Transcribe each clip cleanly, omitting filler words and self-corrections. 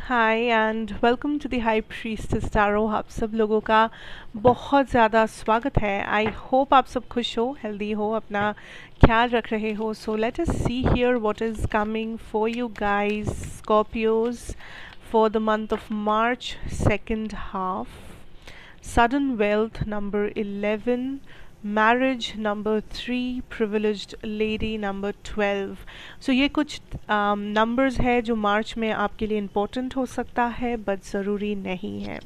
Hi and welcome to the high priestess tarot. आप सब लोगों का बहुत ज़्यादा स्वागत है। आई होप आप सब खुश हो, हेल्दी हो, अपना ख्याल रख रहे हो। So let us see here what is coming for you guys Scorpios for the month of March second half. Sudden wealth number 11, marriage number 3, privileged lady number 12. So ये कुछ numbers है जो मार्च में आपके लिए important हो सकता है but ज़रूरी नहीं है.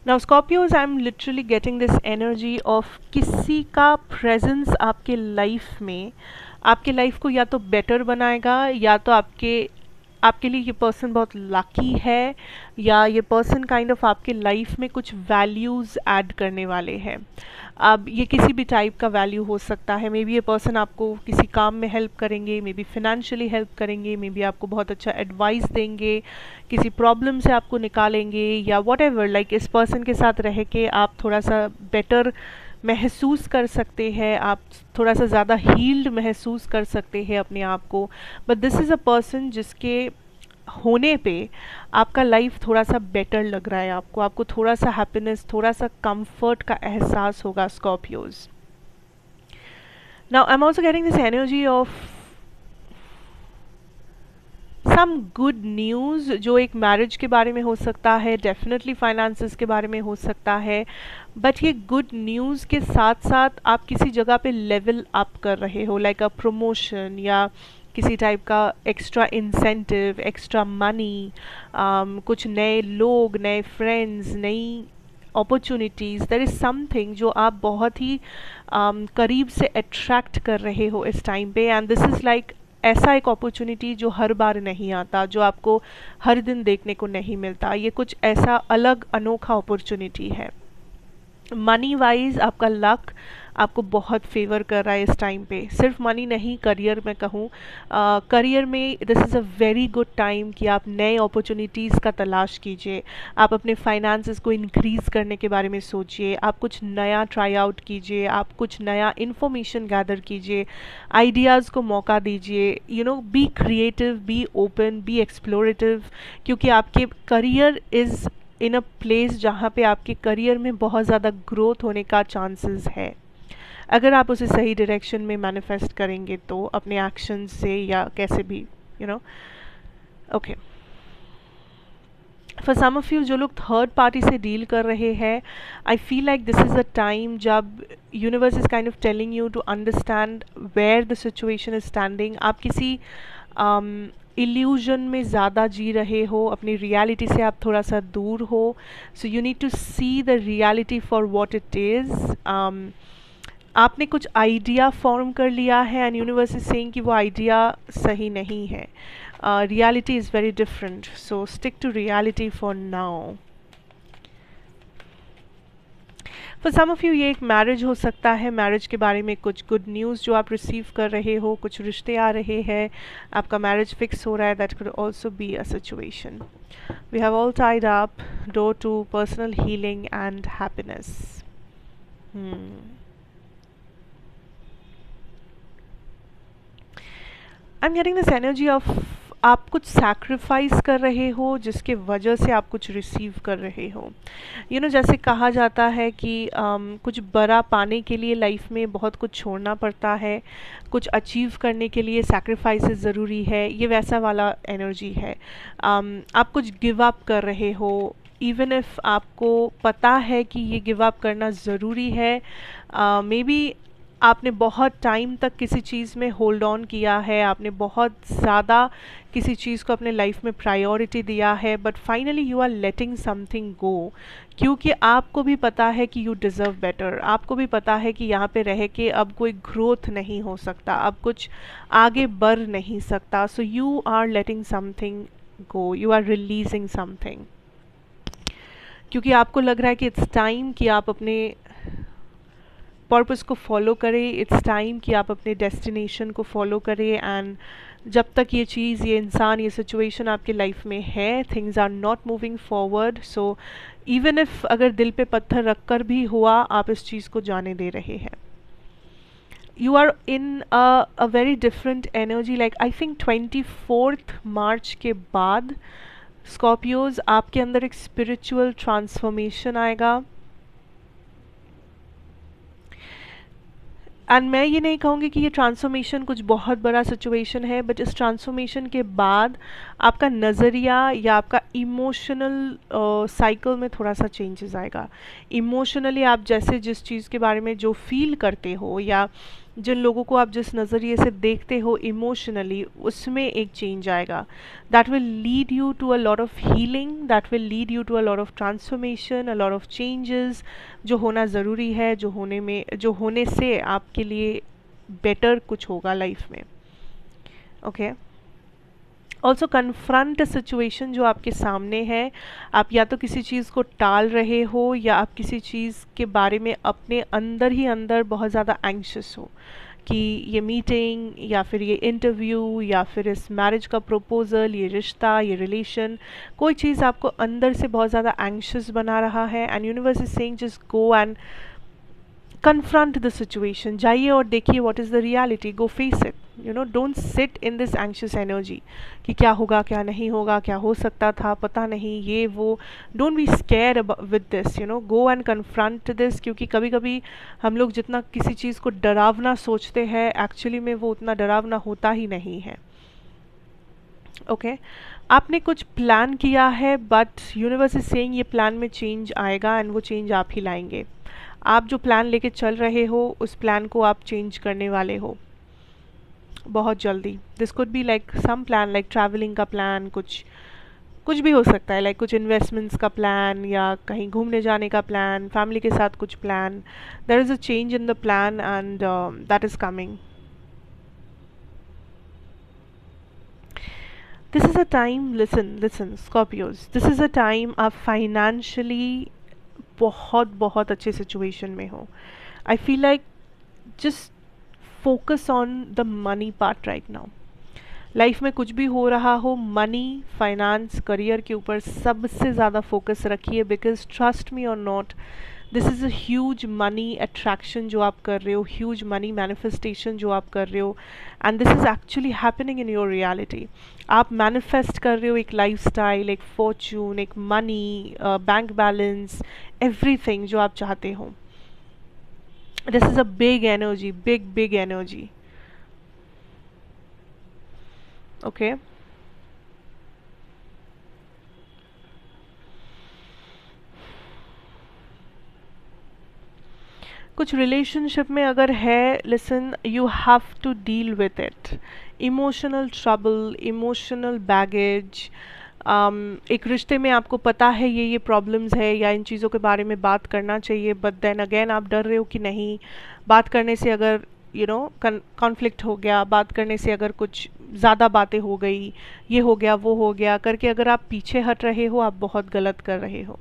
Now Scorpios, I'm literally getting this energy of किसी का presence आपके life में आपके लाइफ को या तो बेटर बनाएगा या तो आपके लिए ये पर्सन बहुत लकी है या ये पर्सन काइंड ऑफ आपके लाइफ में कुछ वैल्यूज़ ऐड करने वाले हैं। अब ये किसी भी टाइप का वैल्यू हो सकता है। मे बी ये पर्सन आपको किसी काम में हेल्प करेंगे, मे बी फिनेंशियली हेल्प करेंगे, मे बी आपको बहुत अच्छा एडवाइस देंगे, किसी प्रॉब्लम से आपको निकालेंगे या वॉट एवर। लाइक इस पर्सन के साथ रह के आप थोड़ा सा बेटर महसूस कर सकते हैं, आप थोड़ा सा ज़्यादा हील्ड महसूस कर सकते हैं अपने आप को। But this is a person जिसके होने पे आपका लाइफ थोड़ा सा बेटर लग रहा है, आपको थोड़ा सा हैप्पीनेस, थोड़ा सा कंफर्ट का एहसास होगा Scorpios. Now I am also getting this energy of some good news जो एक मैरिज के बारे में हो सकता है, डेफिनेटली फाइनेंसेस के बारे में हो सकता है। बट ये गुड न्यूज़ के साथ साथ आप किसी जगह पे लेवल अप कर रहे हो, लाइक अ प्रमोशन या किसी टाइप का एक्स्ट्रा इंसेंटिव, एक्स्ट्रा मनी, कुछ नए लोग, नए फ्रेंड्स, नई अपॉर्चुनिटीज़। देयर इज़ समथिंग जो आप बहुत ही करीब से अट्रैक्ट कर रहे हो इस टाइम पे। एंड दिस इज़ लाइक ऐसा एक अपॉर्चुनिटी जो हर बार नहीं आता, जो आपको हर दिन देखने को नहीं मिलता। ये कुछ ऐसा अलग अनोखा अपॉर्चुनिटी है। मनी वाइज आपका लक आपको बहुत फेवर कर रहा है इस टाइम पे। सिर्फ मनी नहीं, करियर में कहूँ, करियर में this is a very good time कि आप नए अपॉर्चुनिटीज़ का तलाश कीजिए, आप अपने फाइनेंसेस को इंक्रीज़ करने के बारे में सोचिए, आप कुछ नया ट्राई आउट कीजिए, आप कुछ नया इन्फॉर्मेशन गैदर कीजिए, आइडियाज़ को मौका दीजिए। You know, be creative, be open, be explorative, क्योंकि आपके career is in a place जहाँ पे आपके करियर में बहुत ज़्यादा ग्रोथ होने का चांसेस है, अगर आप उसे सही डायरेक्शन में मैनिफेस्ट करेंगे तो अपने एक्शन से या कैसे भी, you know. Okay, for some of you जो लोग थर्ड पार्टी से डील कर रहे हैं, I feel like this is a time जब universe is kind of telling you to understand where the situation is standing. आप किसी इल्यूजन में ज़्यादा जी रहे हो, अपनी रियलिटी से आप थोड़ा सा दूर हो। So you need to see the reality for what it is. आपने कुछ आइडिया फॉर्म कर लिया है एंड यूनिवर्स इज सेइंग कि वो आइडिया सही नहीं है। Reality is very different, so stick to reality for now. For some of you ये एक मैरिज हो सकता है, मैरिज के बारे में कुछ गुड न्यूज़ जो आप रिसीव कर रहे हो, कुछ रिश्ते आ रहे हैं, आपका मैरिज फिक्स हो रहा है। That could also be a situation. We have all tied up door to personal healing and happiness. I am getting this energy of आप कुछ सैक्रिफाइस कर रहे हो जिसके वजह से आप कुछ रिसीव कर रहे हो। यू नो, जैसे कहा जाता है कि कुछ बड़ा पाने के लिए लाइफ में बहुत कुछ छोड़ना पड़ता है, कुछ अचीव करने के लिए सैक्रिफाइसेस ज़रूरी है। ये वैसा वाला एनर्जी है। आप कुछ गिव अप कर रहे हो, इवन इफ़ आपको पता है कि ये गिव अप करना ज़रूरी है। मे बी आपने बहुत टाइम तक किसी चीज़ में होल्ड ऑन किया है, आपने बहुत ज़्यादा किसी चीज़ को अपने लाइफ में प्रायोरिटी दिया है, but finally you are letting something go, क्योंकि आपको भी पता है कि यू डिज़र्व बेटर। आपको भी पता है कि यहाँ पे रह के अब कोई ग्रोथ नहीं हो सकता, अब कुछ आगे बढ़ नहीं सकता। So you are letting something go, you are releasing something, क्योंकि आपको लग रहा है कि इट्स टाइम कि आप अपने पर्पस को फॉलो करें, इट्स टाइम कि आप अपने डेस्टिनेशन को फॉलो करें। एंड जब तक ये चीज़, ये इंसान, ये सिचुएशन आपके लाइफ में है, things are not moving forward. So even if अगर दिल पे पत्थर रख कर भी हुआ, आप इस चीज़ को जाने दे रहे हैं। you are in a very different energy. Like I think 24th मार्च के बाद स्कॉर्पियोज आपके अंदर एक स्पिरिचुअल ट्रांसफॉर्मेशन आएगा. एंड मैं ये नहीं कहूँगी कि ये ट्रांसफॉर्मेशन कुछ बहुत बड़ा सिचुएशन है, बट इस ट्रांसफॉर्मेशन के बाद आपका नज़रिया या आपका इमोशनल साइकिल में थोड़ा सा चेंजेस आएगा. इमोशनली आप जैसे जिस चीज़ के बारे में जो फील करते हो या जिन लोगों को आप जिस नज़रिए से देखते हो इमोशनली, उसमें एक चेंज आएगा. That will lead you to a lot of healing, that will lead you to a lot of transformation, a lot of changes जो होना ज़रूरी है, जो होने से आपके लिए बेटर कुछ होगा लाइफ में. ओके. ऑल्सो कन्फ्रंट सिचुएशन जो आपके सामने है. आप या तो किसी चीज़ को टाल रहे हो या आप किसी चीज़ के बारे में अपने अंदर ही अंदर बहुत ज़्यादा एंग्शियस हो कि ये मीटिंग या फिर ये इंटरव्यू या फिर इस मैरिज का प्रपोज़ल, ये रिश्ता, ये रिलेशन, कोई चीज़ आपको अंदर से बहुत ज़्यादा एंग्शियस बना रहा है. And universe is saying just go and confront the situation. जाइए और देखिए what is the reality. Go face it. You know, don't sit in this anxious energy कि क्या होगा, क्या नहीं होगा, क्या हो सकता था, पता नहीं, ये वो. Don't be scared with this. You know, go and confront this. क्योंकि कभी कभी हम लोग जितना किसी चीज़ को डरावना सोचते हैं, एक्चुअली में वो उतना डरावना होता ही नहीं है. ओके. आपने कुछ प्लान किया है, बट यूनिवर्स इज सेइंग ये प्लान में चेंज आएगा एंड वो चेंज आप ही लाएंगे. आप जो प्लान लेके चल रहे हो उस प्लान को आप चेंज करने वाले हो बहुत जल्दी. This could be like some plan, like travelling का प्लान, कुछ भी हो सकता है. लाइक कुछ इन्वेस्टमेंट्स का प्लान या कहीं घूमने जाने का प्लान, फैमिली के साथ कुछ plan. There is a change in the plan and that is coming. This is a time, listen Scorpios, this is a time आप फाइनेंशियली बहुत बहुत अच्छे सिचुएशन में हो. I feel like just focus on the money part right now. Life में कुछ भी हो रहा हो, मनी, फाइनेंस, करियर के ऊपर सबसे ज़्यादा फोकस रखिए. बिकॉज ट्रस्ट मी और not, this is a huge money attraction जो आप कर रहे हो, ह्यूज मनी मैनिफेस्टेशन जो आप कर रहे हो, and this is actually happening in your reality. आप मैनिफेस्ट कर रहे हो एक लाइफस्टाइल, एक फॉर्चून, एक मनी, बैंक बैलेंस, एवरीथिंग जो आप चाहते हो. This is a big energy, big energy. Okay. कुछ रिलेशनशिप में अगर है, listen, you have to deal with it. Emotional trouble, emotional baggage. एक रिश्ते में आपको पता है ये प्रॉब्लम्स है या इन चीज़ों के बारे में बात करना चाहिए, बट देन अगेन आप डर रहे हो कि नहीं, बात करने से अगर यू नो कॉन्फ्लिक्ट हो गया, बात करने से अगर कुछ ज़्यादा बातें हो गई, ये हो गया वो हो गया करके अगर आप पीछे हट रहे हो, आप बहुत गलत कर रहे हो.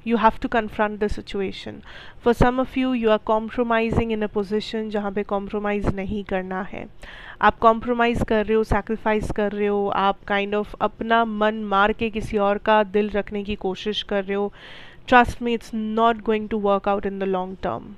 You have to confront the situation. For some of you, you are compromising in a position जहाँ पे compromise नहीं करना है. आप compromise कर रहे हो, sacrifice कर रहे हो, आप kind of अपना मन मार के किसी और का दिल रखने की कोशिश कर रहे हो. Trust me, it's not going to work out in the long term.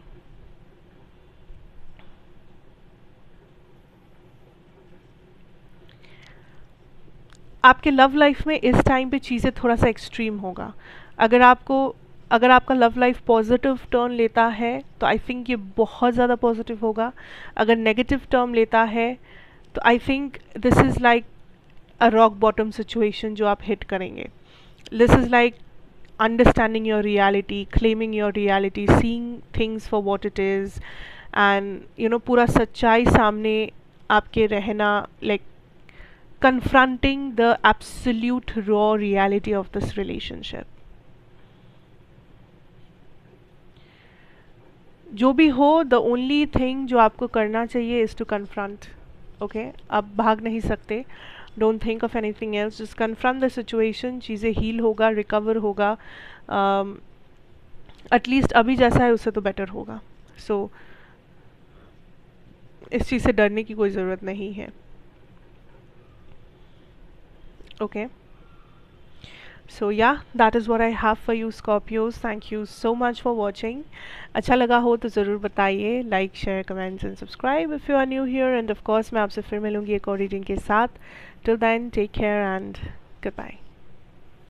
आपके लव लाइफ में इस टाइम पे चीज़ें थोड़ा सा एक्सट्रीम होगा. अगर आपका लव लाइफ पॉजिटिव टर्न लेता है तो आई थिंक ये बहुत ज़्यादा पॉजिटिव होगा. अगर नेगेटिव टर्न लेता है तो I think this is like a rock bottom situation जो आप हिट करेंगे. This is like understanding your reality, claiming your reality, seeing things for what it is, and you know पूरा सच्चाई सामने आपके रहना, like confronting the absolute raw reality of this relationship. जो भी हो, the only thing जो आपको करना चाहिए is to confront. Okay? आप भाग नहीं सकते. Don't think of anything else. Just confront the situation. चीज़ें heal होगा, recover होगा. At least अभी जैसा है उससे तो better होगा. So इस चीज़ से डरने की कोई ज़रूरत नहीं है. Okay. So yeah that is what I have for you Scorpios. Thank you so much for watching. अच्छा लगा हो तो ज़रूर बताइए, like share comments and subscribe if you are new here. And of course मैं आपसे फिर मिलूंगी एक और रीडिंग के साथ। Till then take care and good bye.